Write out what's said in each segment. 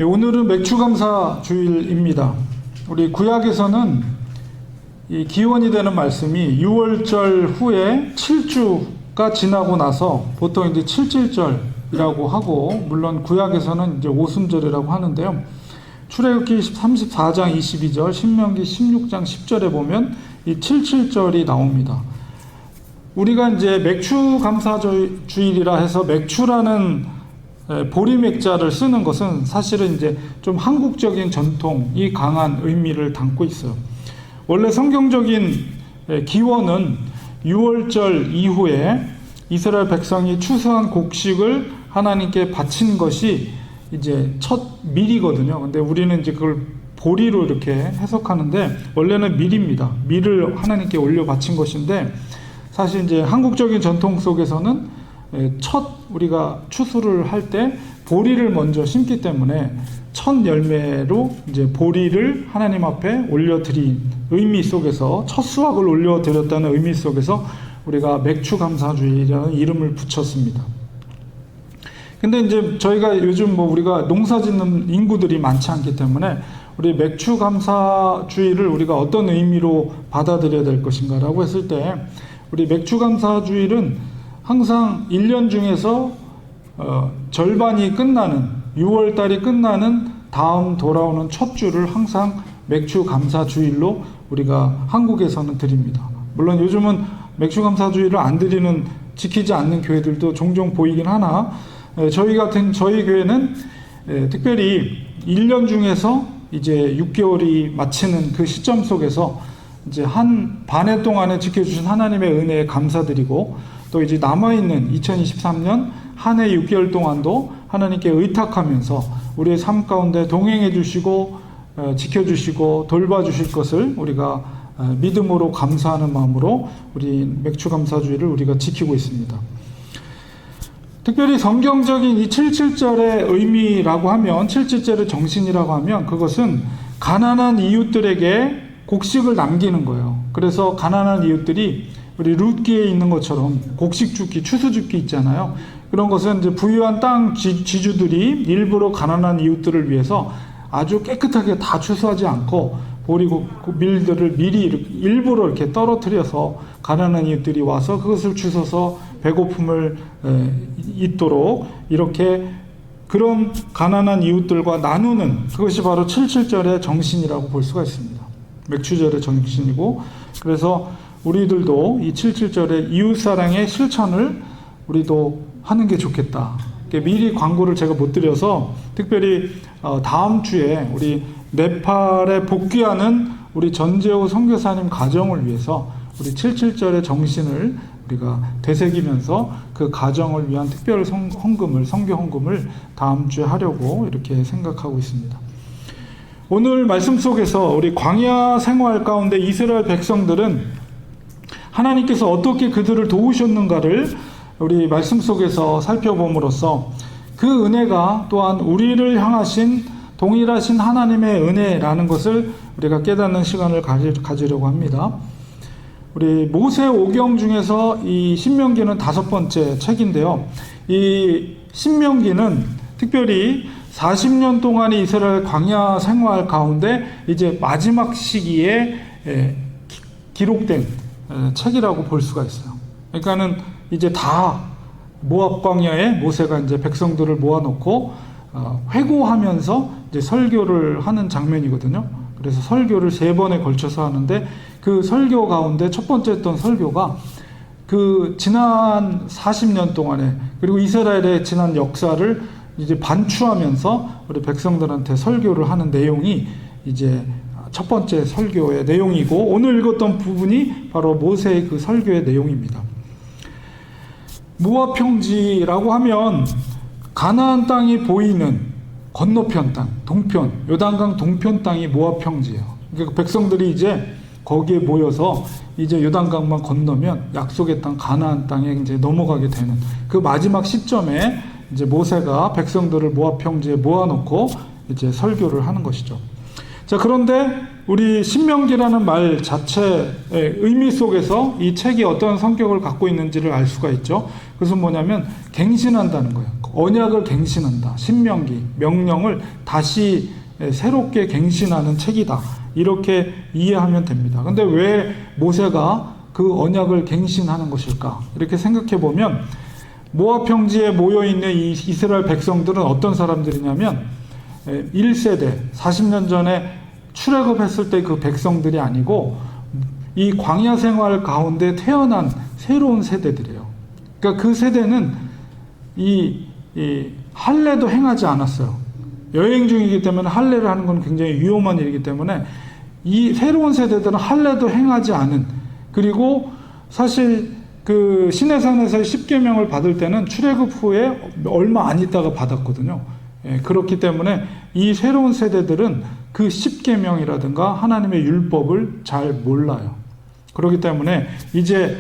오늘은 맥추감사 주일입니다. 우리 구약에서는 이 기원이 되는 말씀이 6월절 후에 7주가 지나고 나서 보통 이제 7.7절이라고 하고, 물론 구약에서는 이제 오순절이라고 하는데요. 출애굽기 34장 22절, 신명기 16장 10절에 보면 이 7.7절이 나옵니다. 우리가 이제 맥추감사주일이라 해서 맥추라는 보리맥자를 쓰는 것은 사실은 이제 좀 한국적인 전통이 강한 의미를 담고 있어요. 원래 성경적인 기원은 6월절 이후에 이스라엘 백성이 추수한 곡식을 하나님께 바친 것이 이제 첫 밀이거든요. 근데 우리는 이제 그걸 보리로 이렇게 해석하는데, 원래는 밀입니다. 밀을 하나님께 올려 바친 것인데, 사실 이제 한국적인 전통 속에서는 우리가 추수를 할 때 보리를 먼저 심기 때문에 첫 열매로 이제 보리를 하나님 앞에 올려드린 의미 속에서, 첫 수확을 올려드렸다는 의미 속에서 우리가 맥추감사주일이라는 이름을 붙였습니다. 근데 이제 저희가 요즘 우리가 농사 짓는 인구들이 많지 않기 때문에 우리 맥추감사주일을 우리가 어떤 의미로 받아들여야 될 것인가라고 했을 때, 우리 맥추감사주일은 항상 1년 중에서 절반이 끝나는 6월달이 끝나는 다음 돌아오는 첫 주를 항상 맥추감사주일로 우리가 한국에서는 드립니다. 물론 요즘은 맥추감사주일을 안 드리는, 지키지 않는 교회들도 종종 보이긴 하나, 저희 교회는 특별히 1년 중에서 이제 6개월이 마치는 그 시점 속에서 이제 한 반해 동안에 지켜주신 하나님의 은혜에 감사드리고, 또 이제 남아있는 2023년 한 해 6개월 동안도 하나님께 의탁하면서 우리의 삶 가운데 동행해 주시고 지켜주시고 돌봐주실 것을 우리가 믿음으로 감사하는 마음으로 우리 맥추감사주일을 우리가 지키고 있습니다. 특별히 성경적인 이 7.7절의 의미라고 하면, 7.7절의 정신이라고 하면, 그것은 가난한 이웃들에게 곡식을 남기는 거예요. 그래서 가난한 이웃들이 우리 룻기에 있는 것처럼 곡식 줍기, 추수 줍기 있잖아요. 그런 것은 이제 부유한 땅 지주들이 일부러 가난한 이웃들을 위해서 아주 깨끗하게 다 추수하지 않고 보리고 밀들을 미리 일부러 이렇게 떨어뜨려서 가난한 이웃들이 와서 그것을 주워서 배고픔을 잊도록 이렇게 그런 가난한 이웃들과 나누는, 그것이 바로 7.7절의 정신이라고 볼 수가 있습니다. 맥추절의 정신이고, 그래서 우리들도 이 7.7절의 이웃사랑의 실천을 우리도 하는 게 좋겠다. 미리 광고를 제가 못 드려서 특별히 다음 주에 우리 네팔에 복귀하는 우리 전재호 선교사님 가정을 위해서 우리 7.7절의 정신을 우리가 되새기면서 그 가정을 위한 특별 헌금을, 선교 헌금을 다음 주에 하려고 이렇게 생각하고 있습니다. 오늘 말씀 속에서 우리 광야 생활 가운데 이스라엘 백성들은 하나님께서 어떻게 그들을 도우셨는가를 우리 말씀 속에서 살펴봄으로써 그 은혜가 또한 우리를 향하신 동일하신 하나님의 은혜라는 것을 우리가 깨닫는 시간을 가지려고 합니다. 우리 모세 오경 중에서 이 신명기는 5번째 책인데요. 이 신명기는 특별히 40년 동안의 이스라엘 광야 생활 가운데 이제 마지막 시기에 기록된 책이라고 볼 수가 있어요. 그러니까는 이제 다 모압 광야에 모세가 이제 백성들을 모아놓고 회고하면서 이제 설교를 하는 장면이거든요. 그래서 설교를 3번에 걸쳐서 하는데, 그 설교 가운데 첫 번째 했던 설교가 그 지난 40년 동안에, 그리고 이스라엘의 지난 역사를 이제 반추하면서 우리 백성들한테 설교를 하는 내용이 이제 첫 번째 설교의 내용이고, 오늘 읽었던 부분이 바로 모세의 그 설교의 내용입니다. 모압 평지라고 하면 가나안 땅이 보이는 건너편 땅, 동편, 요단강 동편 땅이 모압 평지예요. 그러니까 백성들이 이제 거기에 모여서 이제 요단강만 건너면 약속의 땅 가나안 땅에 이제 넘어가게 되는 그 마지막 시점에 이제 모세가 백성들을 모압 평지에 모아놓고 이제 설교를 하는 것이죠. 자, 그런데 우리 신명기라는 말 자체의 의미 속에서 이 책이 어떤 성격을 갖고 있는지를 알 수가 있죠. 그것은 뭐냐면 갱신한다는 거예요. 언약을 갱신한다. 신명기, 명령을 다시 새롭게 갱신하는 책이다. 이렇게 이해하면 됩니다. 근데 왜 모세가 그 언약을 갱신하는 것일까? 이렇게 생각해 보면 모압 평지에 모여 있는 이 이스라엘 백성들은 어떤 사람들이냐면 1세대 40년 전에 출애굽했을 때 그 백성들이 아니고 이 광야 생활 가운데 태어난 새로운 세대들이에요. 그러니까 그 세대는 이 할례도 행하지 않았어요. 여행 중이기 때문에 할례를 하는 건 굉장히 위험한 일이기 때문에 이 새로운 세대들은 할례도 행하지 않은, 그리고 사실 그 시내산에서 십계명을 받을 때는 출애굽 후에 얼마 안 있다가 받았거든요. 그렇기 때문에 이 새로운 세대들은 그 십계명이라든가 하나님의 율법을 잘 몰라요. 그렇기 때문에 이제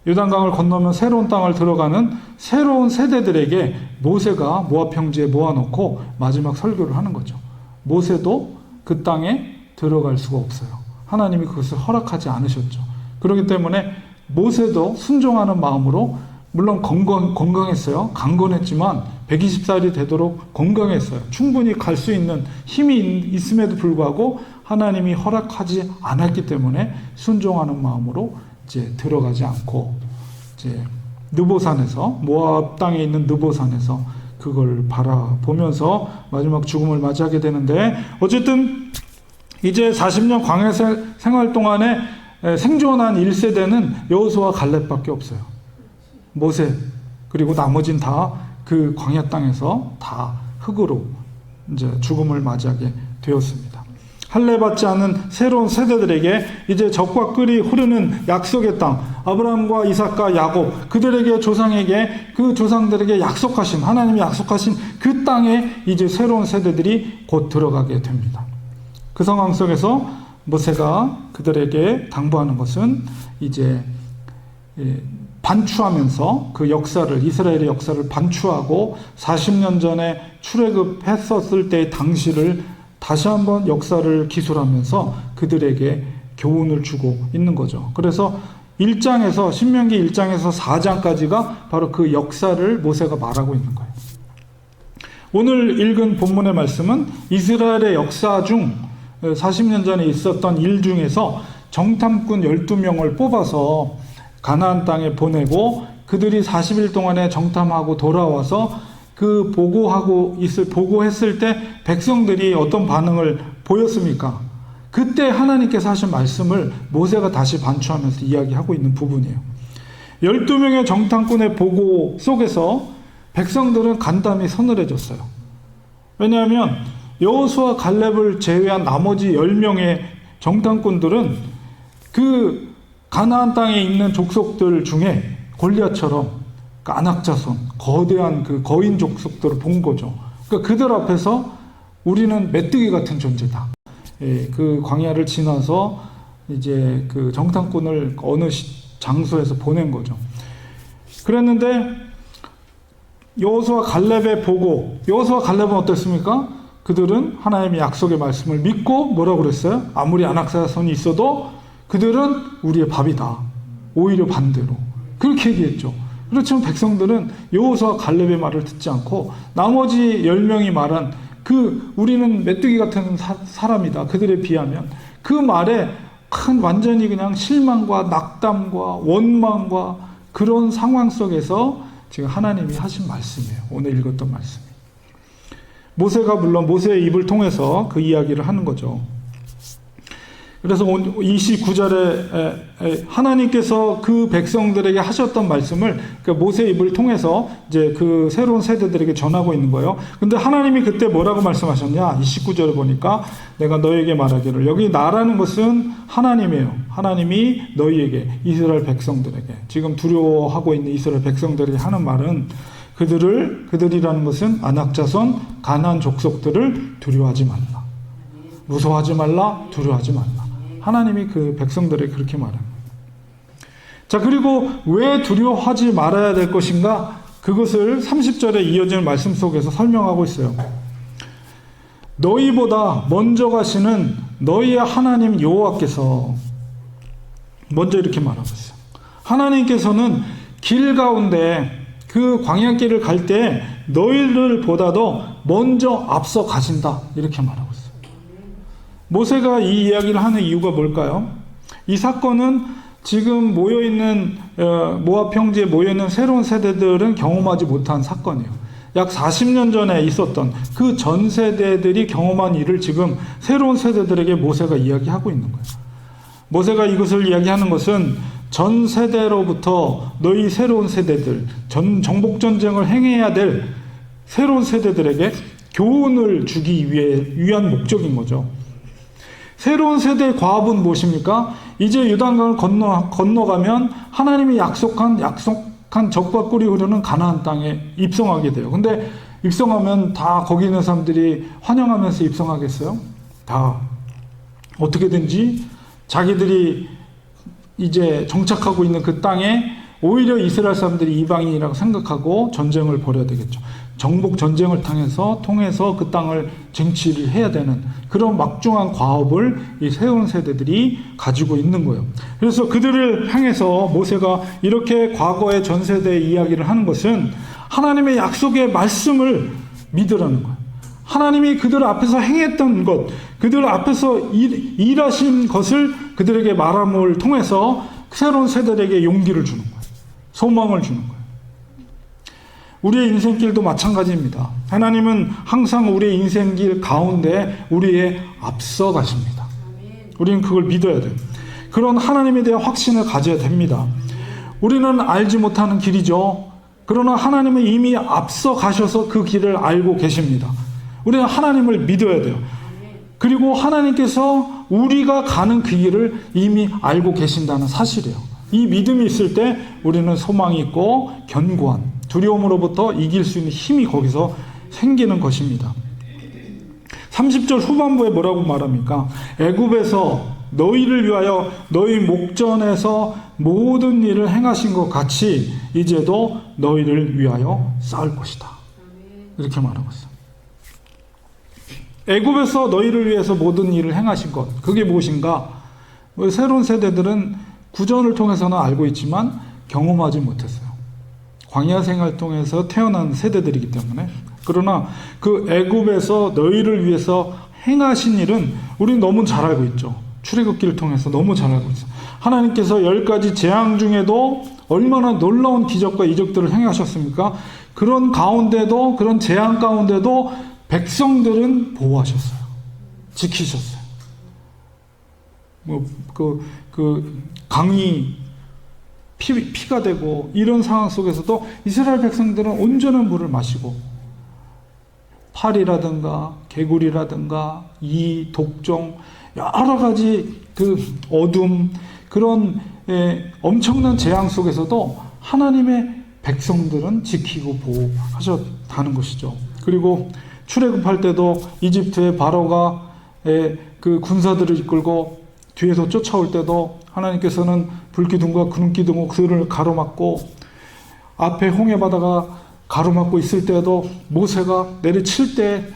요단강을 건너면 새로운 땅을 들어가는 새로운 세대들에게 모세가 모압 평지에 모아놓고 마지막 설교를 하는 거죠. 모세도 그 땅에 들어갈 수가 없어요. 하나님이 그것을 허락하지 않으셨죠. 그렇기 때문에 모세도 순종하는 마음으로, 물론 건강했어요. 강건했지만 120살이 되도록 건강했어요. 충분히 갈 수 있는 힘이 있음에도 불구하고 하나님이 허락하지 않았기 때문에 순종하는 마음으로 이제 들어가지 않고 이제 느보산에서, 모압 땅에 있는 느보산에서 그걸 바라보면서 마지막 죽음을 맞이하게 되는데, 어쨌든 이제 40년 광야 생활 동안에 생존한 1세대는 여호수아 갈렙밖에 없어요. 모세 그리고 나머진 다 그 광야 땅에서 다 흙으로 이제 죽음을 맞이하게 되었습니다. 할례 받지 않은 새로운 세대들에게 이제 적과 꿀이 흐르는 약속의 땅, 아브라함과 이삭과 야곱, 그들에게 조상에게, 그 조상들에게 약속하신, 하나님이 약속하신 그 땅에 이제 새로운 세대들이 곧 들어가게 됩니다. 그 상황 속에서 모세가 그들에게 당부하는 것은 이제 반추하면서 그 역사를, 이스라엘의 역사를 반추하고 40년 전에 출애굽했었을 때의 당시를 다시 한번 역사를 기술하면서 그들에게 교훈을 주고 있는 거죠. 그래서 1장에서, 신명기 1장에서 4장까지가 바로 그 역사를 모세가 말하고 있는 거예요. 오늘 읽은 본문의 말씀은 이스라엘의 역사 중 40년 전에 있었던 일 중에서 정탐꾼 12명을 뽑아서 가나안 땅에 보내고, 그들이 40일 동안에 정탐하고 돌아와서 그 보고했을 때 백성들이 어떤 반응을 보였습니까? 그때 하나님께서 하신 말씀을 모세가 다시 반추하면서 이야기하고 있는 부분이에요. 12명의 정탐꾼의 보고 속에서 백성들은 간담이 서늘해졌어요. 왜냐하면 여호수아 갈렙을 제외한 나머지 10명의 정탐꾼들은 그 가나안 땅에 있는 족속들 중에 골리앗처럼 아낙자손, 거대한 그 거인 족속들을 본 거죠. 그러니까 그들 앞에서 우리는 메뚜기 같은 존재다. 그 광야를 지나서 이제 그 정탐꾼을 어느 장소에서 보낸 거죠. 그랬는데 여호수아 갈렙의 보고, 여호수아 갈렙은 어땠습니까? 그들은 하나님의 약속의 말씀을 믿고 뭐라고 그랬어요? 아무리 아낙자손이 있어도 그들은 우리의 밥이다. 오히려 반대로 그렇게 얘기했죠. 그렇지만 백성들은 여호수아 갈렙의 말을 듣지 않고 나머지 10명이 말한 그 우리는 메뚜기 같은 사람이다, 그들에 비하면, 그 말에 큰 완전히 그냥 실망과 낙담과 원망과 그런 상황 속에서 지금 하나님이 하신 말씀이에요. 오늘 읽었던 말씀이. 모세가 물론 모세의 입을 통해서 그 이야기를 하는 거죠. 그래서 29절에 하나님께서 그 백성들에게 하셨던 말씀을 모세의 입을 통해서 이제 그 새로운 세대들에게 전하고 있는 거예요. 근데 하나님이 그때 뭐라고 말씀하셨냐? 29절에 보니까 내가 너에게 말하기를, 여기 나라는 것은 하나님이에요. 하나님이 너희에게, 이스라엘 백성들에게, 지금 두려워하고 있는 이스라엘 백성들에게 하는 말은 그들이라는 것은 아낙자손 가나안 족속들을 두려워하지 말라. 무서워하지 말라, 두려워하지 말라. 하나님이 그 백성들에게 그렇게 말합니다. 자, 그리고 왜 두려워하지 말아야 될 것인가? 그것을 30절에 이어지는 말씀 속에서 설명하고 있어요. 너희보다 먼저 가시는 너희의 하나님 여호와께서, 먼저 이렇게 말하고 있어요. 하나님께서는 길 가운데 그 광야길을 갈 때 너희를 보다도 먼저 앞서 가신다. 이렇게 말하고 있어요. 모세가 이 이야기를 하는 이유가 뭘까요? 이 사건은 지금 모여있는 모압 평지에 모여있는 새로운 세대들은 경험하지 못한 사건이에요. 약 40년 전에 있었던 그 전 세대들이 경험한 일을 지금 새로운 세대들에게 모세가 이야기하고 있는 거예요. 모세가 이것을 이야기하는 것은 전 세대로부터 너희 새로운 세대들, 정복전쟁을 행해야 될 새로운 세대들에게 교훈을 주기 위한 목적인 거죠. 새로운 세대의 과업은 무엇입니까? 이제 요단강을 건너가면 하나님이 약속한 적과 꿀이 흐르는 가나안 땅에 입성하게 돼요. 근데 입성하면 다 거기 있는 사람들이 환영하면서 입성하겠어요? 다 어떻게든지 자기들이 이제 정착하고 있는 그 땅에 오히려 이스라엘 사람들이 이방인이라고 생각하고 전쟁을 벌여야 되겠죠. 정복 전쟁을 통해서 그 땅을 쟁취를 해야 되는 그런 막중한 과업을 이 새로운 세대들이 가지고 있는 거예요. 그래서 그들을 향해서 모세가 이렇게 과거의 전 세대의 이야기를 하는 것은 하나님의 약속의 말씀을 믿으라는 거예요. 하나님이 그들 앞에서 행했던 것, 그들 앞에서 일하신 것을 그들에게 말함을 통해서 새로운 세대에게 용기를 주는 거예요. 소망을 주는 거예요. 우리의 인생길도 마찬가지입니다. 하나님은 항상 우리의 인생길 가운데 우리의 앞서 가십니다. 우리는 그걸 믿어야 돼요. 그런 하나님에 대한 확신을 가져야 됩니다. 우리는 알지 못하는 길이죠. 그러나 하나님은 이미 앞서 가셔서 그 길을 알고 계십니다. 우리는 하나님을 믿어야 돼요. 그리고 하나님께서 우리가 가는 그 길을 이미 알고 계신다는 사실이에요. 이 믿음이 있을 때 우리는 소망이 있고 견고한 두려움으로부터 이길 수 있는 힘이 거기서 생기는 것입니다. 30절 후반부에 뭐라고 말합니까? 애굽에서 너희를 위하여 너희 목전에서 모든 일을 행하신 것 같이 이제도 너희를 위하여 싸울 것이다. 이렇게 말하고 있어요. 애굽에서 너희를 위해서 모든 일을 행하신 것, 그게 무엇인가? 새로운 세대들은 구전을 통해서는 알고 있지만 경험하지 못했어요. 광야 생활 통해서 태어난 세대들이기 때문에. 그러나 그 애굽에서 너희를 위해서 행하신 일은 우리는 너무 잘 알고 있죠. 출애굽기를 통해서 너무 잘 알고 있어요. 하나님께서 10가지 재앙 중에도 얼마나 놀라운 기적과 이적들을 행하셨습니까? 그런 가운데도, 그런 재앙 가운데도 백성들은 보호하셨어요. 지키셨어요. 강이 피가 되고 이런 상황 속에서도 이스라엘 백성들은 온전한 물을 마시고 파리라든가 개구리라든가 이 독종 여러 가지 그 어둠 그런 엄청난 재앙 속에서도 하나님의 백성들은 지키고 보호하셨다는 것이죠. 그리고 출애굽할 때도 이집트의 바로가 그 군사들을 이끌고 뒤에서 쫓아올 때도 하나님께서는 불기둥과 구름기둥으로 그들을 가로막고 앞에 홍해바다가 가로막고 있을 때도 모세가 내리칠 때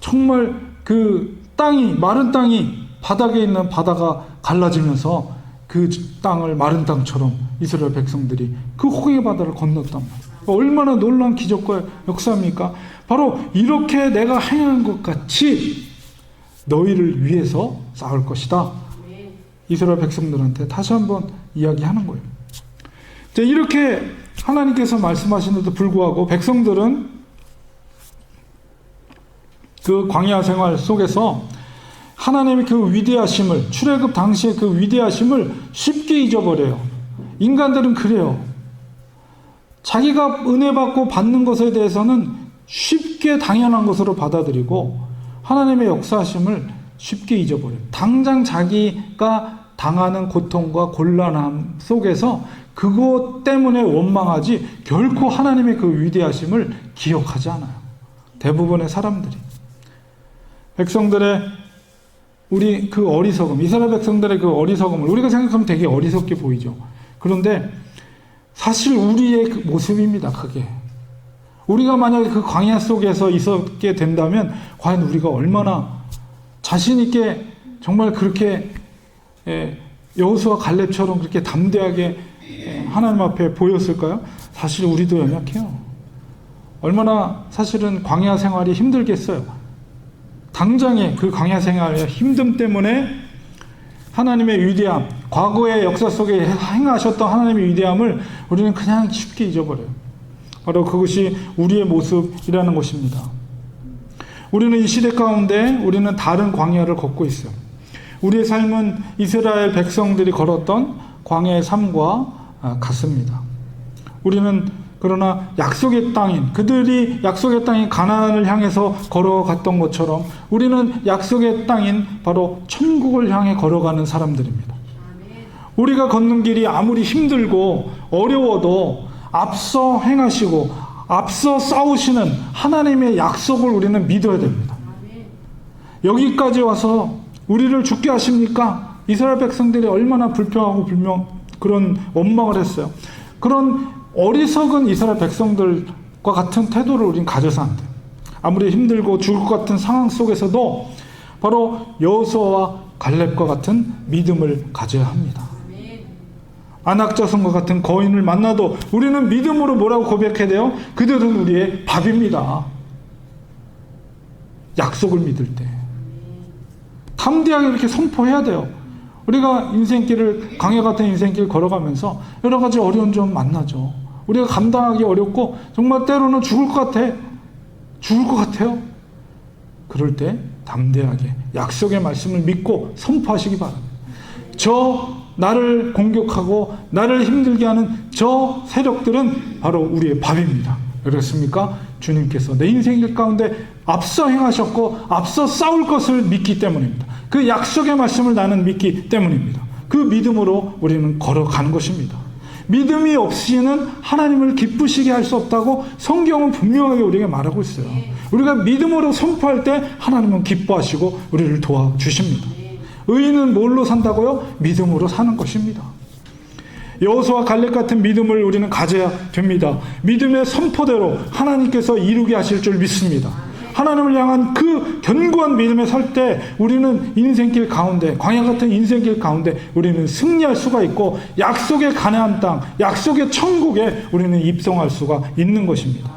정말 그 땅이 마른 땅이 바닥에 있는 바다가 갈라지면서 그 땅을 마른 땅처럼 이스라엘 백성들이 그 홍해바다를 건넜단 말이에요. 얼마나 놀라운 기적과 역사입니까? 바로 이렇게 내가 행한 것 같이 너희를 위해서 싸울 것이다. 이스라엘 백성들한테 다시 한번 이야기하는 거예요. 이렇게 하나님께서 말씀하시는데도 불구하고 백성들은 그 광야 생활 속에서 하나님의 그 위대하심을, 출애굽 당시의 그 위대하심을 쉽게 잊어버려요. 인간들은 그래요. 자기가 은혜 받고 받는 것에 대해서는 쉽게 당연한 것으로 받아들이고 하나님의 역사하심을 쉽게 잊어버려요. 당장 자기가 당하는 고통과 곤란함 속에서 그것 때문에 원망하지 결코 하나님의 그 위대하심을 기억하지 않아요. 대부분의 사람들이. 백성들의 우리 그 어리석음, 이스라엘 백성들의 그 어리석음을 우리가 생각하면 되게 어리석게 보이죠. 그런데 사실 우리의 그 모습입니다. 그게. 우리가 만약에 그 광야 속에서 있었게 된다면 과연 우리가 얼마나 자신 있게 정말 그렇게 여호수아 갈렙처럼 그렇게 담대하게 하나님 앞에 보였을까요? 사실 우리도 연약해요. 얼마나 사실은 광야 생활이 힘들겠어요. 당장에 그 광야 생활의 힘듦 때문에 하나님의 위대함, 과거의 역사 속에 행하셨던 하나님의 위대함을 우리는 그냥 쉽게 잊어버려요. 바로 그것이 우리의 모습이라는 것입니다. 우리는 이 시대 가운데 우리는 다른 광야를 걷고 있어요. 우리의 삶은 이스라엘 백성들이 걸었던 광야의 삶과 같습니다. 우리는 그러나 약속의 땅인, 그들이 약속의 땅인 가나안을 향해서 걸어갔던 것처럼 우리는 약속의 땅인 바로 천국을 향해 걸어가는 사람들입니다. 우리가 걷는 길이 아무리 힘들고 어려워도 앞서 행하시고 앞서 싸우시는 하나님의 약속을 우리는 믿어야 됩니다. 여기까지 와서 우리를 죽게 하십니까? 이스라엘 백성들이 얼마나 불평하고 그런 원망을 했어요. 그런 어리석은 이스라엘 백성들과 같은 태도를 우리는 가져서 안 돼요. 아무리 힘들고 죽을 것 같은 상황 속에서도 바로 여호수아와 갈렙과 같은 믿음을 가져야 합니다. 안악자손과 같은 거인을 만나도 우리는 믿음으로 뭐라고 고백해야 돼요? 그들은 우리의 밥입니다. 약속을 믿을 때 담대하게 이렇게 선포해야 돼요. 우리가 인생길을, 광야 같은 인생길 걸어가면서 여러 가지 어려운 점 만나죠. 우리가 감당하기 어렵고 정말 때로는 죽을 것 같아. 죽을 것 같아요. 그럴 때 담대하게 약속의 말씀을 믿고 선포하시기 바랍니다. 나를 공격하고 나를 힘들게 하는 저 세력들은 바로 우리의 밥입니다. 그렇습니까? 주님께서 내 인생 가운데 앞서 행하셨고 앞서 싸울 것을 믿기 때문입니다. 그 약속의 말씀을 나는 믿기 때문입니다. 그 믿음으로 우리는 걸어가는 것입니다. 믿음이 없이는 하나님을 기쁘시게 할 수 없다고 성경은 분명하게 우리에게 말하고 있어요. 우리가 믿음으로 선포할 때 하나님은 기뻐하시고 우리를 도와주십니다. 의인은 뭘로 산다고요? 믿음으로 사는 것입니다. 여호수아 갈렙 같은 믿음을 우리는 가져야 됩니다. 믿음의 선포대로 하나님께서 이루게 하실 줄 믿습니다. 하나님을 향한 그 견고한 믿음에 설 때 우리는 인생길 가운데, 광야 같은 인생길 가운데 우리는 승리할 수가 있고 약속의 가나안 땅, 약속의 천국에 우리는 입성할 수가 있는 것입니다.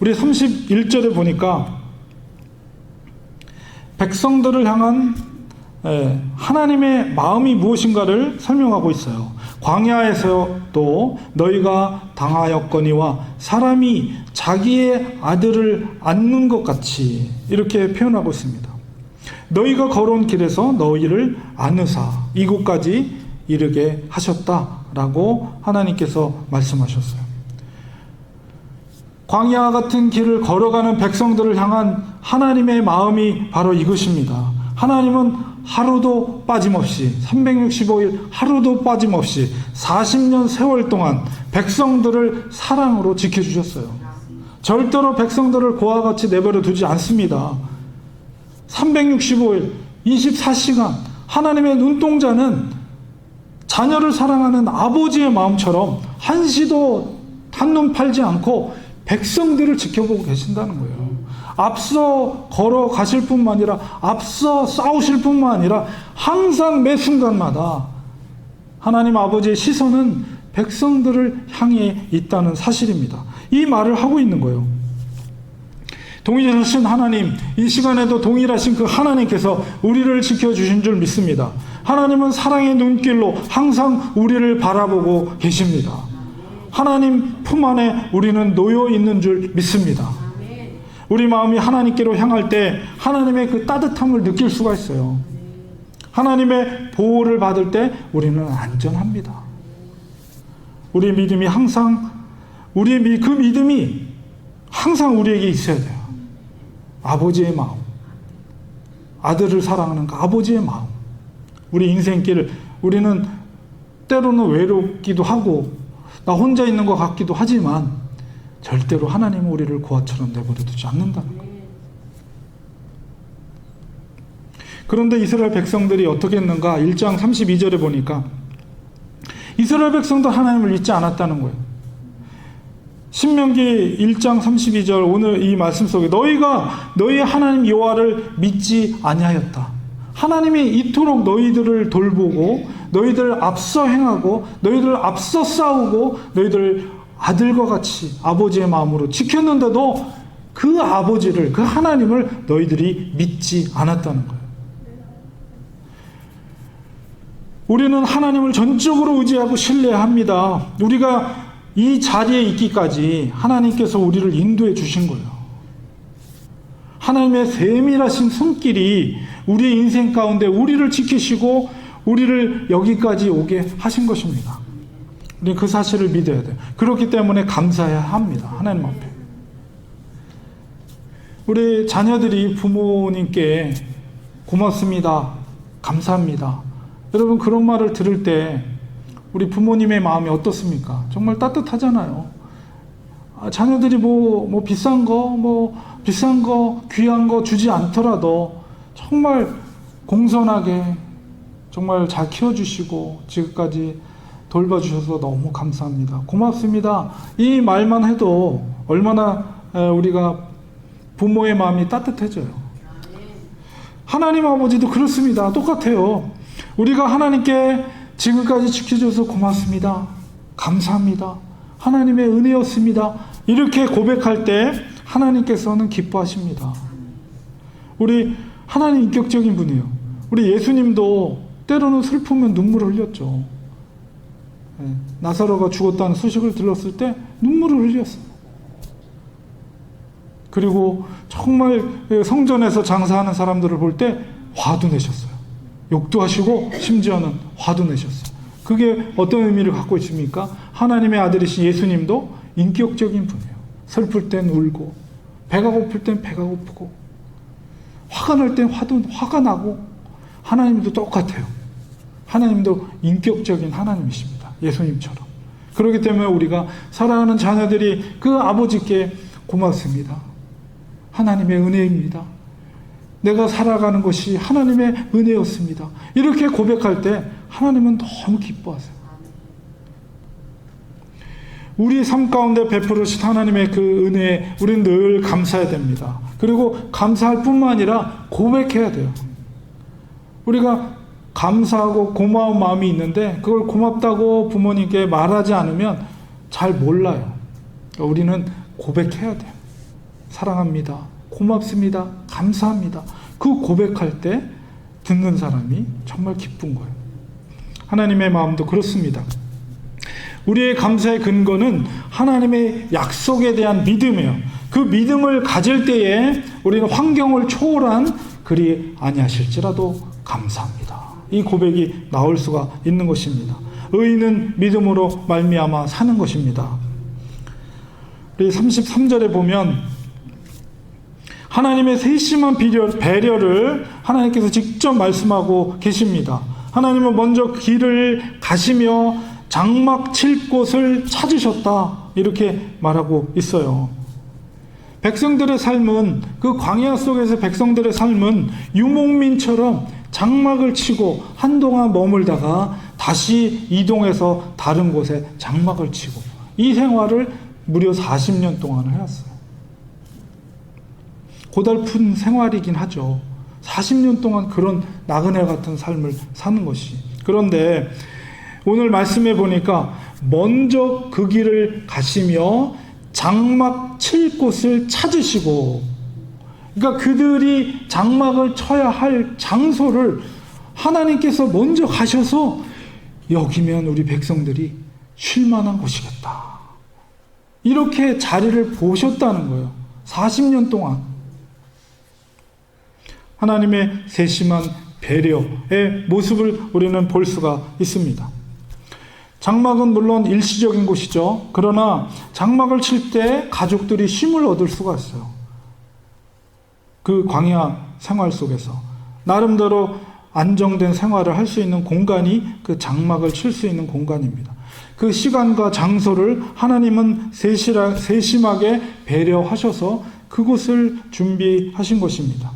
우리 31절에 보니까 백성들을 향한 하나님의 마음이 무엇인가를 설명하고 있어요. 광야에서도 너희가 당하였거니와 사람이 자기의 아들을 안는 것 같이 이렇게 표현하고 있습니다. 너희가 걸어온 길에서 너희를 안으사 이곳까지 이르게 하셨다라고 하나님께서 말씀하셨어요. 광야 같은 길을 걸어가는 백성들을 향한 하나님의 마음이 바로 이것입니다. 하나님은 하루도 빠짐없이 365일 하루도 빠짐없이 40년 세월 동안 백성들을 사랑으로 지켜주셨어요. 절대로 백성들을 고와 같이 내버려 두지 않습니다. 365일 24시간 하나님의 눈동자는 자녀를 사랑하는 아버지의 마음처럼 한시도 한눈 팔지 않고 백성들을 지켜보고 계신다는 거예요. 앞서 걸어가실 뿐만 아니라 앞서 싸우실 뿐만 아니라 항상 매 순간마다 하나님 아버지의 시선은 백성들을 향해 있다는 사실입니다. 이 말을 하고 있는 거예요. 동일하신 하나님, 이 시간에도 동일하신 그 하나님께서 우리를 지켜주신 줄 믿습니다. 하나님은 사랑의 눈길로 항상 우리를 바라보고 계십니다. 하나님 품 안에 우리는 놓여 있는 줄 믿습니다. 우리 마음이 하나님께로 향할 때 하나님의 그 따뜻함을 느낄 수가 있어요. 하나님의 보호를 받을 때 우리는 안전합니다. 우리의 믿음이 항상 그 믿음이 항상 우리에게 있어야 돼요. 아버지의 마음, 아들을 사랑하는 그 아버지의 마음. 우리 인생길 우리는 때로는 외롭기도 하고 나 혼자 있는 것 같기도 하지만 절대로 하나님은 우리를 고아처럼 내버려두지 않는다는 거예요. 그런데 이스라엘 백성들이 어떻게 했는가? 1장 32절에 보니까 이스라엘 백성도 하나님을 믿지 않았다는 거예요. 신명기 1장 32절 오늘 이 말씀 속에 너희가 너희 하나님 여호와를 믿지 아니하였다. 하나님이 이토록 너희들을 돌보고 너희들 앞서 행하고 너희들 앞서 싸우고 너희들 아들과 같이 아버지의 마음으로 지켰는데도 그 아버지를, 그 하나님을 너희들이 믿지 않았다는 거예요. 우리는 하나님을 전적으로 의지하고 신뢰합니다. 우리가 이 자리에 있기까지 하나님께서 우리를 인도해 주신 거예요. 하나님의 세밀하신 손길이 우리의 인생 가운데 우리를 지키시고 우리를 여기까지 오게 하신 것입니다. 우리는 그 사실을 믿어야 돼요. 그렇기 때문에 감사해야 합니다. 하나님 앞에. 우리 자녀들이 부모님께 고맙습니다, 감사합니다, 여러분 그런 말을 들을 때 우리 부모님의 마음이 어떻습니까? 정말 따뜻하잖아요. 자녀들이 뭐 비싼 거 귀한 거 주지 않더라도 정말 공손하게 정말 잘 키워주시고 지금까지 돌봐주셔서 너무 감사합니다, 고맙습니다, 이 말만 해도 얼마나 우리가 부모의 마음이 따뜻해져요. 하나님 아버지도 그렇습니다. 똑같아요. 우리가 하나님께 지금까지 지켜줘서 고맙습니다, 감사합니다, 하나님의 은혜였습니다, 이렇게 고백할 때 하나님께서는 기뻐하십니다. 우리 하나님 인격적인 분이에요. 우리 예수님도 때로는 슬프면 눈물을 흘렸죠. 나사로가 죽었다는 소식을 들었을 때 눈물을 흘렸어요. 그리고 정말 성전에서 장사하는 사람들을 볼 때 화도 내셨어요. 욕도 하시고 심지어는 화도 내셨어요. 그게 어떤 의미를 갖고 있습니까? 하나님의 아들이신 예수님도 인격적인 분이에요. 슬플 땐 울고, 배가 고플 땐 배가 고프고, 화가 날 땐 화가 나고, 하나님도 똑같아요. 하나님도 인격적인 하나님이십니다. 예수님처럼. 그렇기 때문에 우리가 사랑하는 자녀들이 그 아버지께 고맙습니다, 하나님의 은혜입니다, 내가 살아가는 것이 하나님의 은혜였습니다, 이렇게 고백할 때 하나님은 너무 기뻐하세요. 우리 삶 가운데 베풀으신 하나님의 그 은혜에 우리는 늘 감사해야 됩니다. 그리고 감사할 뿐만 아니라 고백해야 돼요. 우리가 감사하고 고마운 마음이 있는데 그걸 고맙다고 부모님께 말하지 않으면 잘 몰라요. 우리는 고백해야 돼요. 사랑합니다, 고맙습니다, 감사합니다. 그 고백할 때 듣는 사람이 정말 기쁜 거예요. 하나님의 마음도 그렇습니다. 우리의 감사의 근거는 하나님의 약속에 대한 믿음이에요. 그 믿음을 가질 때에 우리는 환경을 초월한 그리 아니하실지라도 감사합니다, 이 고백이 나올 수가 있는 것입니다. 의인은 믿음으로 말미암아 사는 것입니다. 우리 33절에 보면 하나님의 세심한 배려를 하나님께서 직접 말씀하고 계십니다. 하나님은 먼저 길을 가시며 장막 칠 곳을 찾으셨다, 이렇게 말하고 있어요. 백성들의 삶은, 그 광야 속에서 백성들의 삶은 유목민처럼 장막을 치고 한동안 머물다가 다시 이동해서 다른 곳에 장막을 치고, 이 생활을 무려 40년 동안 해왔어요. 고달픈 생활이긴 하죠. 40년 동안 그런 나그네 같은 삶을 사는 것이. 그런데 오늘 말씀해 보니까 먼저 그 길을 가시며 장막 칠 곳을 찾으시고, 그러니까 그들이 장막을 쳐야 할 장소를 하나님께서 먼저 가셔서 여기면 우리 백성들이 쉴 만한 곳이겠다, 이렇게 자리를 보셨다는 거예요. 40년 동안. 하나님의 세심한 배려의 모습을 우리는 볼 수가 있습니다. 장막은 물론 일시적인 곳이죠. 그러나 장막을 칠 때 가족들이 쉼을 얻을 수가 있어요. 그 광야 생활 속에서 나름대로 안정된 생활을 할 수 있는 공간이 그 장막을 칠 수 있는 공간입니다. 그 시간과 장소를 하나님은 세심하게 배려하셔서 그곳을 준비하신 것입니다.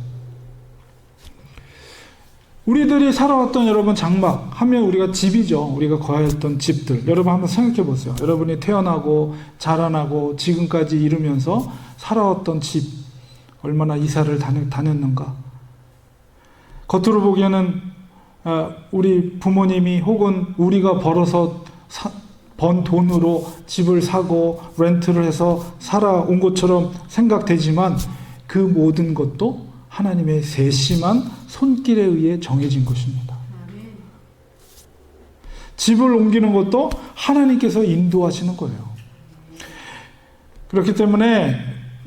우리들이 살아왔던, 여러분, 장막 하면 우리가 집이죠. 우리가 거하였던 집들. 여러분 한번 생각해 보세요. 여러분이 태어나고 자라나고 지금까지 이루면서 살아왔던 집, 얼마나 이사를 다녔는가. 겉으로 보기에는 우리 부모님이 혹은 우리가 벌어서 번 돈으로 집을 사고 렌트를 해서 살아온 것처럼 생각되지만 그 모든 것도 하나님의 세심한 손길에 의해 정해진 것입니다. 집을 옮기는 것도 하나님께서 인도하시는 거예요. 그렇기 때문에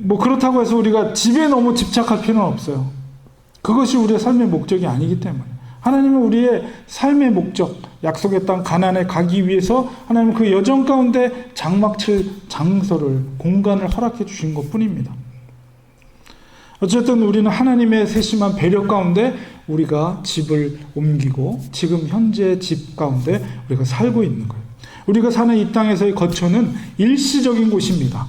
그렇다고 해서 우리가 집에 너무 집착할 필요는 없어요. 그것이 우리의 삶의 목적이 아니기 때문에. 하나님은 우리의 삶의 목적, 약속의 땅 가나안에 가기 위해서 하나님은 그 여정 가운데 장막 칠 장소를, 공간을 허락해 주신 것뿐입니다. 어쨌든 우리는 하나님의 세심한 배려 가운데 우리가 집을 옮기고 지금 현재 집 가운데 우리가 살고 있는 거예요. 우리가 사는 이 땅에서의 거처는 일시적인 곳입니다.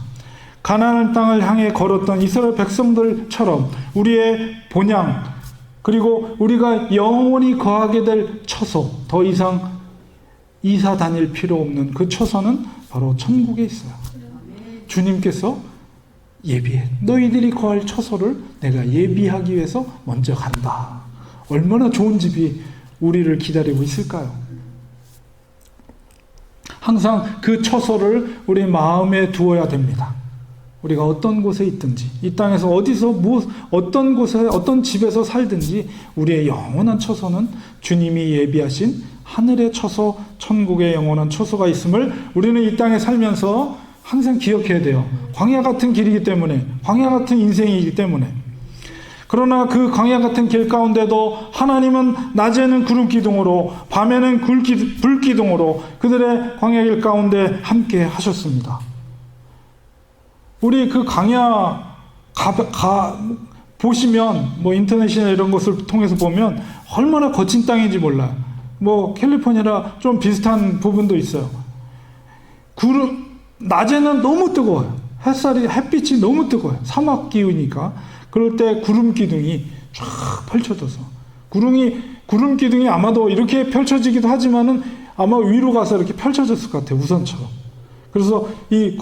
가나안 땅을 향해 걸었던 이스라엘 백성들처럼 우리의 본향, 그리고 우리가 영원히 거하게 될 처소, 더 이상 이사 다닐 필요 없는 그 처소는 바로 천국에 있어요. 주님께서 예비해, 너희들이 거할 처소를 내가 예비하기 위해서 먼저 간다. 얼마나 좋은 집이 우리를 기다리고 있을까요? 항상 그 처소를 우리 마음에 두어야 됩니다. 우리가 어떤 곳에 있든지, 이 땅에서 어디서 어떤 곳에 어떤 집에서 살든지 우리의 영원한 처소는 주님이 예비하신 하늘의 처소, 천국의 영원한 처소가 있음을 우리는 이 땅에 살면서 항상 기억해야 돼요. 광야 같은 길이기 때문에, 광야 같은 인생이기 때문에. 그러나 그 광야 같은 길 가운데도 하나님은 낮에는 구름 기둥으로, 밤에는 불 기둥으로 그들의 광야 길 가운데 함께 하셨습니다. 우리 그 광야 보시면 인터넷이나 이런 것을 통해서 보면 얼마나 거친 땅인지 몰라요. 캘리포니아랑 좀 비슷한 부분도 있어요. 낮에는 너무 뜨거워요. 햇빛이 너무 뜨거워요. 사막 기후니까. 그럴 때 구름 기둥이 쫙 펼쳐져서, 구름 기둥이 아마도 이렇게 펼쳐지기도 하지만은 아마 위로 가서 이렇게 펼쳐졌을 것 같아요. 우선처럼. 그래서 이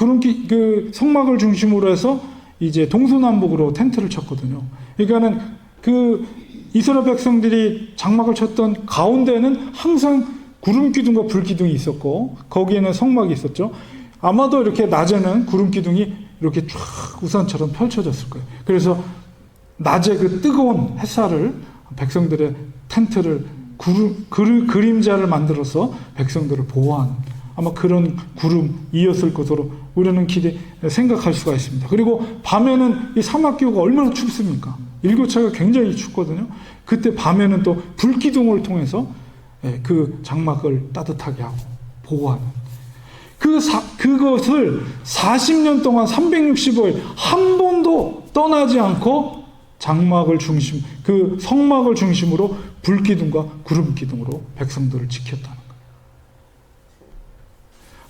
그 성막을 중심으로 해서 이제 동서남북으로 텐트를 쳤거든요. 그러니까는 그 이스라엘 백성들이 장막을 쳤던 가운데는 항상 구름 기둥과 불 기둥이 있었고, 거기에는 성막이 있었죠. 아마도 이렇게 낮에는 구름 기둥이 이렇게 쫙 우산처럼 펼쳐졌을 거예요. 그래서 낮에 그 뜨거운 햇살을 백성들의 텐트를 그림자를 만들어서 백성들을 보호하는 아마 그런 구름이었을 것으로 우리는 생각할 수가 있습니다. 그리고 밤에는 이 사막 기후가 얼마나 춥습니까? 일교차가 굉장히 춥거든요. 그때 밤에는 또 불기둥을 통해서 그 장막을 따뜻하게 하고 보호하는, 그것을 40년 동안 365일 한 번도 떠나지 않고 그 성막을 중심으로 불기둥과 구름기둥으로 백성들을 지켰다는 거예요.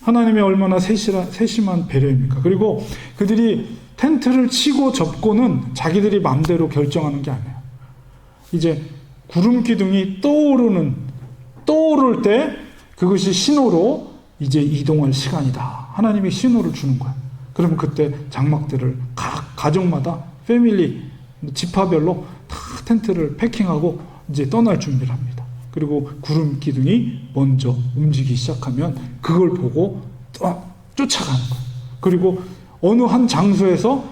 하나님의 얼마나 세심한 배려입니까? 그리고 그들이 텐트를 치고 접고는 자기들이 마음대로 결정하는 게 아니에요. 이제 구름기둥이 떠오를 때 그것이 신호로 이제 이동할 시간이다. 하나님이 신호를 주는 거예요. 그러면 그때 장막들을 각 가족마다 패밀리 지파별로 다 텐트를 패킹하고 이제 떠날 준비를 합니다. 그리고 구름 기둥이 먼저 움직이기 시작하면 그걸 보고 쫓아가는 거예요. 그리고 어느 한 장소에서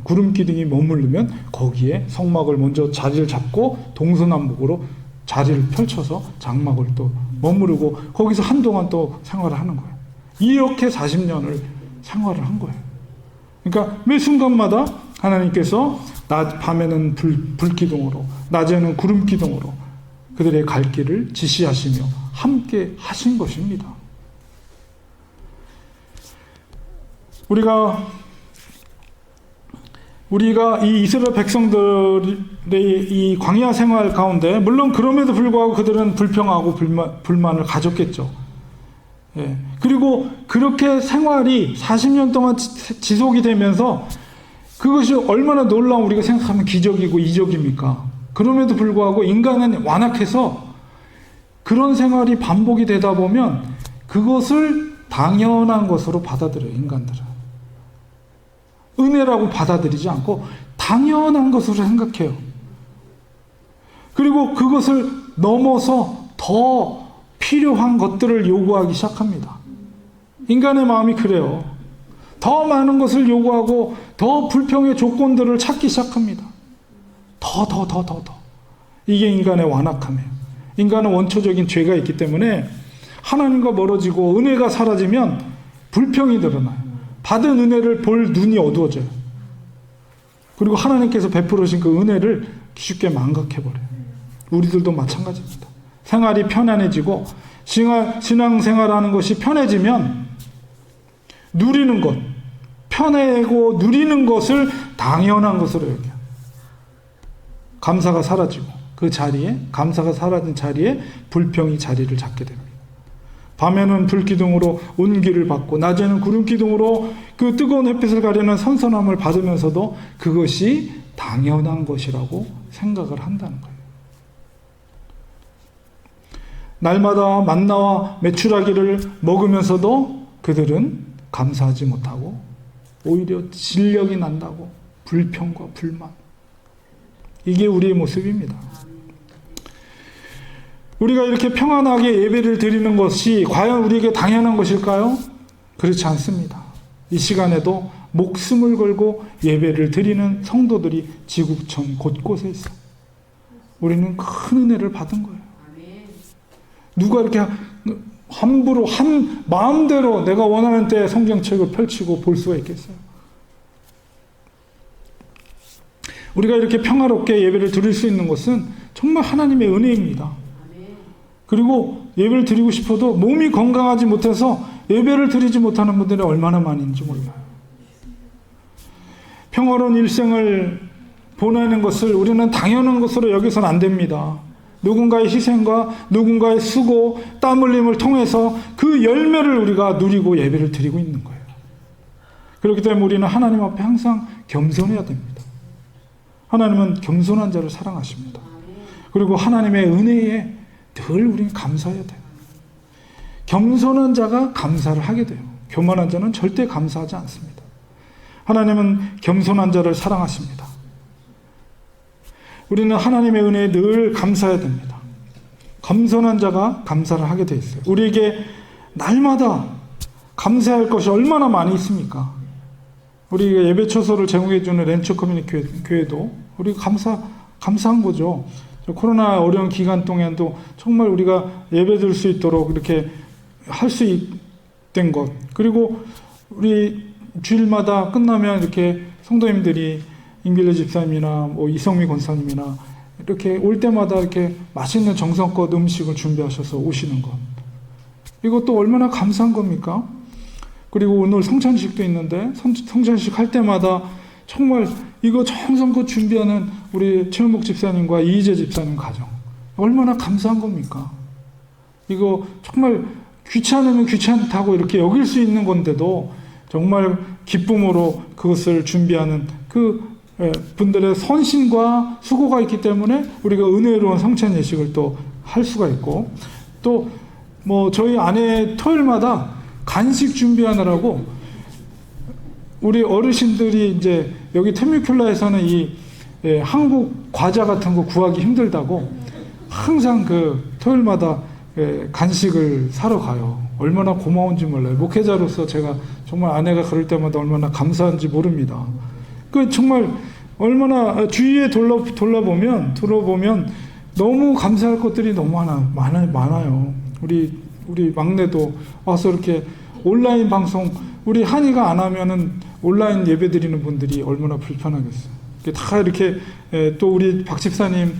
구름 기둥이 머무르면 거기에 성막을 먼저 자리를 잡고 동서남북으로 자리를 펼쳐서 장막을 또 머무르고 거기서 한동안 또 생활을 하는 거예요. 이렇게 40년을 생활을 한 거예요. 그러니까 매 순간마다 하나님께서 밤에는 불기둥으로, 낮에는 구름기둥으로 그들의 갈 길을 지시하시며 함께 하신 것입니다. 우리가 이 이스라엘 백성들의 이 광야 생활 가운데, 물론 그럼에도 불구하고 그들은 불평하고 불만을 가졌겠죠. 그리고 그렇게 생활이 40년 동안 지속이 되면서 그것이 얼마나 놀라운, 우리가 생각하면 기적이고 이적입니까? 그럼에도 불구하고 인간은 완악해서 그런 생활이 반복이 되다 보면 그것을 당연한 것으로 받아들여요. 인간들은 은혜라고 받아들이지 않고 당연한 것으로 생각해요. 그리고 그것을 넘어서 더 필요한 것들을 요구하기 시작합니다. 인간의 마음이 그래요. 더 많은 것을 요구하고 더 불평의 조건들을 찾기 시작합니다. 더. 이게 인간의 완악함이에요. 인간은 원초적인 죄가 있기 때문에 하나님과 멀어지고 은혜가 사라지면 불평이 드러나요. 받은 은혜를 볼 눈이 어두워져요. 그리고 하나님께서 베풀으신 그 은혜를 쉽게 망각해버려요. 우리들도 마찬가지입니다. 생활이 편안해지고 신앙생활하는 것이 편해지면 누리는 것, 편해고 누리는 것을 당연한 것으로 여겨요. 감사가 사라지고 그 자리에, 감사가 사라진 자리에 불평이 자리를 잡게 됩니다. 밤에는 불기둥으로 온기를 받고 낮에는 구름기둥으로 그 뜨거운 햇빛을 가리는 선선함을 받으면서도 그것이 당연한 것이라고 생각을 한다는 거예요. 날마다 만나와 메추라기를 먹으면서도 그들은 감사하지 못하고 오히려 진력이 난다고 불평과 불만. 이게 우리의 모습입니다. 우리가 이렇게 평안하게 예배를 드리는 것이 과연 우리에게 당연한 것일까요? 그렇지 않습니다. 이 시간에도 목숨을 걸고 예배를 드리는 성도들이 지구촌 곳곳에 있어요. 우리는 큰 은혜를 받은 거예요. 누가 이렇게 함부로 한 마음대로 내가 원하는 때 성경책을 펼치고 볼 수가 있겠어요? 우리가 이렇게 평화롭게 예배를 드릴 수 있는 것은 정말 하나님의 은혜입니다. 그리고 예배를 드리고 싶어도 몸이 건강하지 못해서 예배를 드리지 못하는 분들이 얼마나 많은지 몰라요. 평화로운 일생을 보내는 것을 우리는 당연한 것으로 여기서는 안 됩니다. 누군가의 희생과 누군가의 수고, 땀 흘림을 통해서 그 열매를 우리가 누리고 예배를 드리고 있는 거예요. 그렇기 때문에 우리는 하나님 앞에 항상 겸손해야 됩니다. 하나님은 겸손한 자를 사랑하십니다. 그리고 하나님의 은혜에 늘 우리는 감사해야 돼요. 겸손한 자가 감사를 하게 돼요. 교만한 자는 절대 감사하지 않습니다. 하나님은 겸손한 자를 사랑하십니다. 우리는 하나님의 은혜에 늘 감사해야 됩니다. 겸손한 자가 감사를 하게 돼 있어요. 우리에게 날마다 감사할 것이 얼마나 많이 있습니까? 우리가 예배 처소를 제공해주는 렌처 커뮤니티 교회도 우리 감사한 거죠. 코로나 어려운 기간 동안도 정말 우리가 예배 드릴 수 있도록 이렇게 할 수 있던 것. 그리고 우리 주일마다 끝나면 이렇게 성도님들이 임길래 집사님이나 이성미 권사님이나 이렇게 올 때마다 이렇게 맛있는 정성껏 음식을 준비하셔서 오시는 것. 이것도 얼마나 감사한 겁니까? 그리고 오늘 성찬식도 있는데 성찬식 할 때마다 정말 이거 정성껏 준비하는 우리 최은복 집사님과 이희재 집사님 가정 얼마나 감사한 겁니까? 이거 정말 귀찮으면 귀찮다고 이렇게 여길 수 있는 건데도 정말 기쁨으로 그것을 준비하는 그 분들의 선심과 수고가 있기 때문에 우리가 은혜로운 성찬 예식을 또 할 수가 있고, 또 저희 아내 토요일마다 간식 준비하느라고 우리 어르신들이 이제 여기 테뮤큘라에서는 이 한국 과자 같은 거 구하기 힘들다고 항상 그 토요일마다 간식을 사러 가요. 얼마나 고마운지 몰라요. 목회자로서 제가 정말 아내가 그럴 때마다 얼마나 감사한지 모릅니다. 그 정말 얼마나 주위에 돌아보면 너무 감사할 것들이 너무 많아요. 우리 막내도 와서 이렇게 온라인 방송, 우리 한이가 안 하면은 온라인 예배 드리는 분들이 얼마나 불편하겠어요. 다 이렇게 또 우리 박 집사님,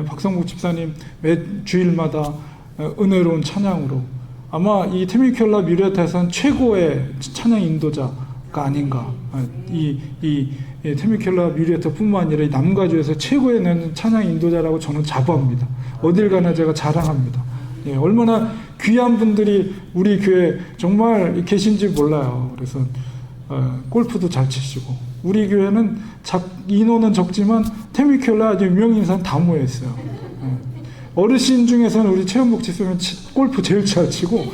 박성국 집사님 매 주일마다 은혜로운 찬양으로 아마 이 테뮤큘라 뮤리아타에서는 최고의 찬양 인도자가 아닌가. 이 테뮤큘라 뮤리아타뿐만 아니라 이 남가주에서 최고의 내는 찬양 인도자라고 저는 자부합니다. 어딜 가나 제가 자랑합니다. 얼마나 귀한 분들이 우리 교회 정말 계신지 몰라요. 그래서 골프도 잘 치시고 우리 교회는 인원은 적지만 테뮤큘라 아주 유명 인사는 다 모여 있어요. 어르신 중에서는 우리 최은복 집사님은 골프 제일 잘 치고,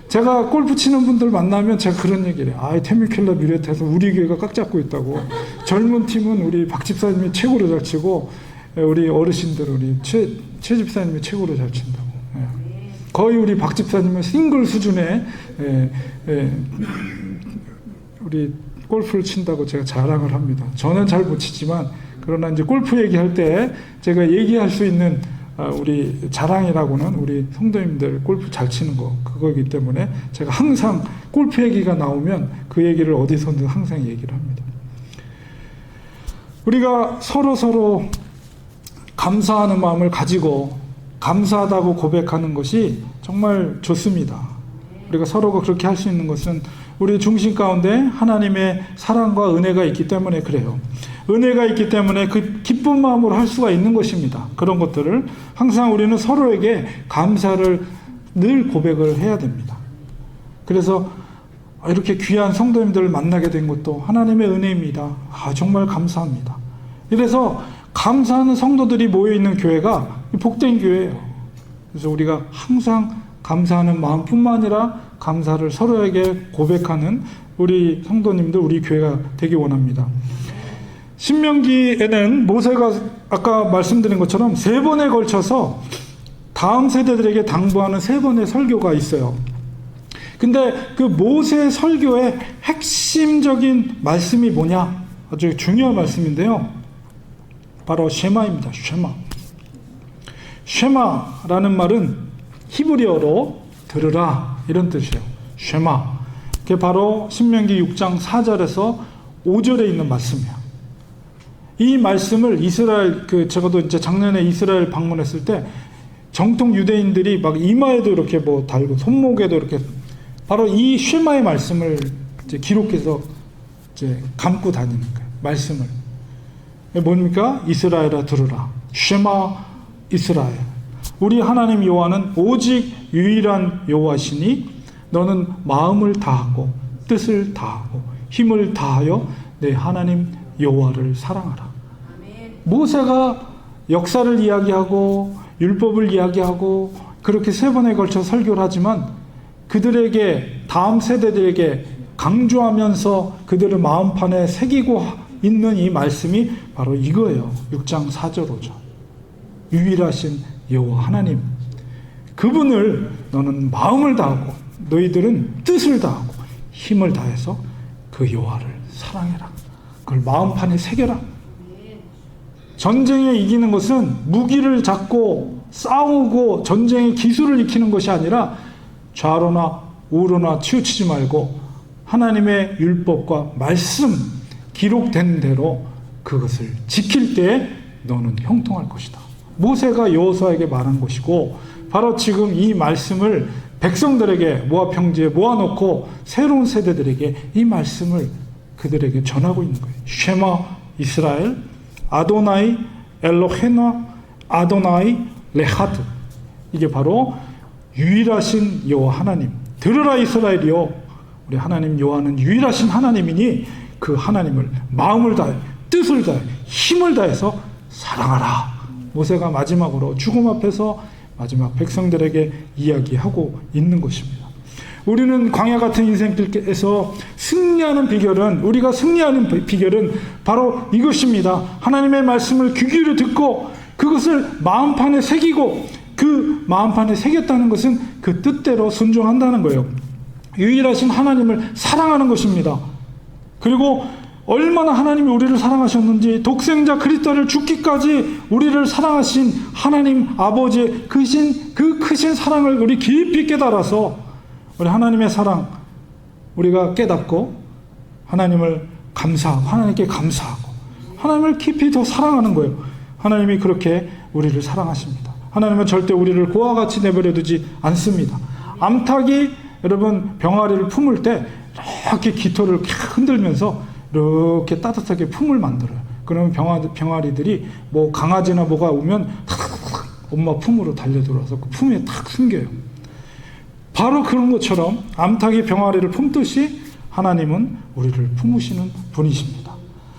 제가 골프 치는 분들 만나면 제가 그런 얘기를 해요. 테뮤큘라 뮤리아타에서 우리 교회가 꽉 잡고 있다고. 젊은 팀은 우리 박 집사님이 최고로 잘 치고 우리 어르신들 우리 최 집사님이 최고로 잘 친다고. 거의 우리 박 집사님은 싱글 수준의 우리 골프를 친다고 제가 자랑을 합니다. 저는 잘 못 치지만 그러나 이제 골프 얘기할 때 제가 얘기할 수 있는 우리 자랑이라고는 우리 성도님들 골프 잘 치는 거 그거기 때문에 제가 항상 골프 얘기가 나오면 그 얘기를 어디서든 항상 얘기를 합니다. 우리가 서로 감사하는 마음을 가지고 감사하다고 고백하는 것이 정말 좋습니다. 우리가 서로가 그렇게 할 수 있는 것은 우리 중심 가운데 하나님의 사랑과 은혜가 있기 때문에 그래요. 은혜가 있기 때문에 그 기쁜 마음으로 할 수가 있는 것입니다. 그런 것들을 항상 우리는 서로에게 감사를 늘 고백을 해야 됩니다. 그래서 이렇게 귀한 성도님들을 만나게 된 것도 하나님의 은혜입니다. 정말 감사합니다. 이래서 감사하는 성도들이 모여있는 교회가 복된 교회예요. 그래서 우리가 항상 감사하는 마음뿐만 아니라 감사를 서로에게 고백하는 우리 성도님들, 우리 교회가 되기 원합니다. 신명기에는 모세가 아까 말씀드린 것처럼 3번에 걸쳐서 다음 세대들에게 당부하는 3번의 설교가 있어요. 근데 그 모세 설교의 핵심적인 말씀이 뭐냐? 아주 중요한 말씀인데요. 바로 쉐마입니다. 쉐마라는 말은 히브리어로 들으라 이런 뜻이에요. 쉐마. 그게 바로 신명기 6장 4절에서 5절에 있는 말씀이에요. 이 말씀을 이스라엘 적어도 이제 작년에 이스라엘 방문했을 때 정통 유대인들이 막 이마에도 이렇게 뭐 달고 손목에도 이렇게 바로 이 쉐마의 말씀을 이제 기록해서 이제 감고 다니는 거예요. 말씀을. 뭡니까? 이스라엘아 들으라. 쉐마 이스라엘. 우리 하나님 여호와는 오직 유일한 여호와시니 너는 마음을 다하고 뜻을 다하고 힘을 다하여 내 하나님 여호와를 사랑하라. 모세가 역사를 이야기하고 율법을 이야기하고 그렇게 3번에 걸쳐 설교를 하지만 그들에게 다음 세대들에게 강조하면서 그들의 마음판에 새기고 있는 이 말씀이 바로 이거예요. 6장 4절 5절. 유일하신 여호와 하나님, 그분을 너는 마음을 다하고 너희들은 뜻을 다하고 힘을 다해서 그 여호와를 사랑해라. 그걸 마음판에 새겨라. 전쟁에 이기는 것은 무기를 잡고 싸우고 전쟁의 기술을 익히는 것이 아니라 좌로나 우로나 치우치지 말고 하나님의 율법과 말씀 기록된 대로 그것을 지킬 때 너는 형통할 것이다. 모세가 여호수아에게 말한 것이고 바로 지금 이 말씀을 백성들에게 모압 평지에 모아놓고 새로운 세대들에게 이 말씀을 그들에게 전하고 있는 거예요. 쉐마 이스라엘 아도나이 엘로헤나 아도나이 레하드. 이게 바로 유일하신 여호와 하나님. 들으라 이스라엘이여, 우리 하나님 여호와는 유일하신 하나님이니 그 하나님을 마음을 다해 뜻을 다해 힘을 다해서 사랑하라. 모세가 마지막으로 죽음 앞에서 마지막 백성들에게 이야기하고 있는 것입니다. 우리는 광야 같은 인생길에서 승리하는 비결은, 우리가 승리하는 비결은 바로 이것입니다. 하나님의 말씀을 귀 기울여 듣고 그것을 마음판에 새기고, 그 마음판에 새겼다는 것은 그 뜻대로 순종한다는 거예요. 유일하신 하나님을 사랑하는 것입니다. 그리고 얼마나 하나님이 우리를 사랑하셨는지, 독생자 그리스도를 죽기까지 우리를 사랑하신 하나님 아버지의 그 크신 사랑을 우리 깊이 깨달아서 우리 하나님의 사랑 우리가 깨닫고 하나님을 감사하고 하나님께 감사하고 하나님을 깊이 더 사랑하는 거예요. 하나님이 그렇게 우리를 사랑하십니다. 하나님은 절대 우리를 고와 같이 내버려 두지 않습니다. 암탉이 여러분 병아리를 품을 때 이렇게 깃털을 흔들면서 이렇게 따뜻하게 품을 만들어요. 그러면 병아리들이 뭐 강아지나 뭐가 오면 엄마 품으로 달려들어서 그 품에 탁 숨겨요. 바로 그런 것처럼 암탉이 병아리를 품듯이 하나님은 우리를 품으시는 분이십니다.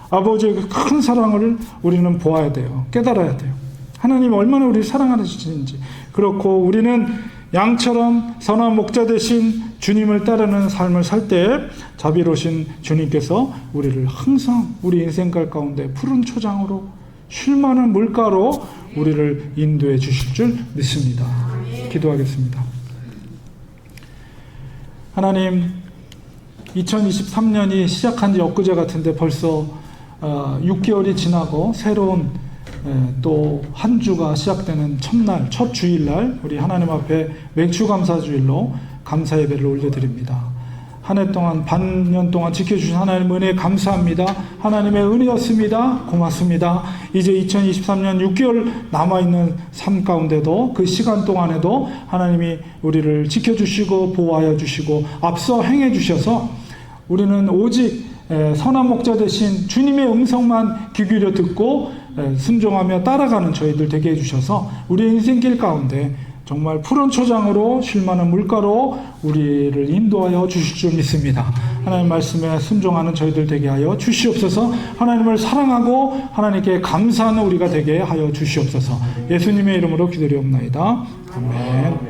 아버지의 그 큰 사랑을 우리는 보아야 돼요. 깨달아야 돼요. 하나님이 얼마나 우리를 사랑하시는지. 그렇고 우리는 양처럼 선한 목자 되신 주님을 따르는 삶을 살 때 자비로우신 주님께서 우리를 항상 우리 인생길 가운데 푸른 초장으로 쉴만한 물가로 우리를 인도해 주실 줄 믿습니다. 기도하겠습니다. 하나님, 2023년이 시작한 지 엊그제 같은데 벌써 6개월이 지나고 새로운 또 한 주가 시작되는 첫날, 첫 주일날 우리 하나님 앞에 맥주감사주일로 감사 예배를 올려드립니다. 한 해 동안, 반년 동안 지켜주신 하나님 은혜 감사합니다. 하나님의 은혜였습니다. 고맙습니다. 이제 2023년 6개월 남아있는 삶 가운데도 그 시간 동안에도 하나님이 우리를 지켜주시고 보호하여 주시고 앞서 행해 주셔서 우리는 오직 선한 목자 되신 주님의 음성만 귀 기울여 듣고 순종하며 따라가는 저희들 되게 해주셔서 우리의 인생길 가운데 정말 푸른 초장으로 쉴만한 물가로 우리를 인도하여 주실 줄 믿습니다. 하나님 말씀에 순종하는 저희들 되게 하여 주시옵소서. 하나님을 사랑하고 하나님께 감사하는 우리가 되게 하여 주시옵소서. 예수님의 이름으로 기도리옵나이다. 아멘.